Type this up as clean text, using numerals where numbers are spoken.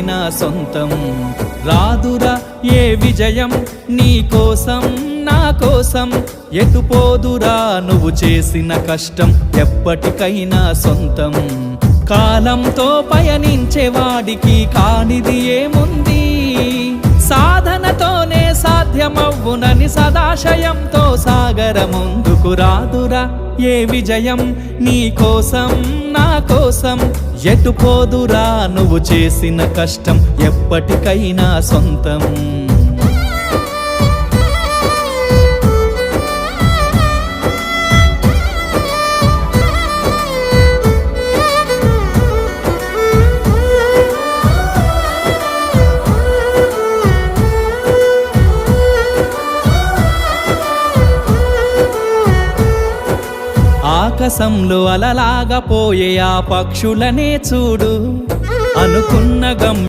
ఎప్పటికైనా సొంతం. రాదురా ఏ విజయం నీ కోసం నా కోసం, ఎటుపోదురా నువ్వు చేసిన కష్టం ఎప్పటికైనా సొంతం. కాలంతో పయనించే వాడికి కానిది ఏముంది, సాధనతోనే సాధ్యమవ్వునని సదాశయంతో సాగర ముందుకు. రాదురా ఏ విజయం నీ కోసం నా కోసం, ఎటుపోదురా నువ్వు చేసిన కష్టం ఎప్పటికైనా సొంతం. ఆకాశంలో అలలాగా పోయే ఆ పక్షులనే చూడు, అనుకున్న గమ్యం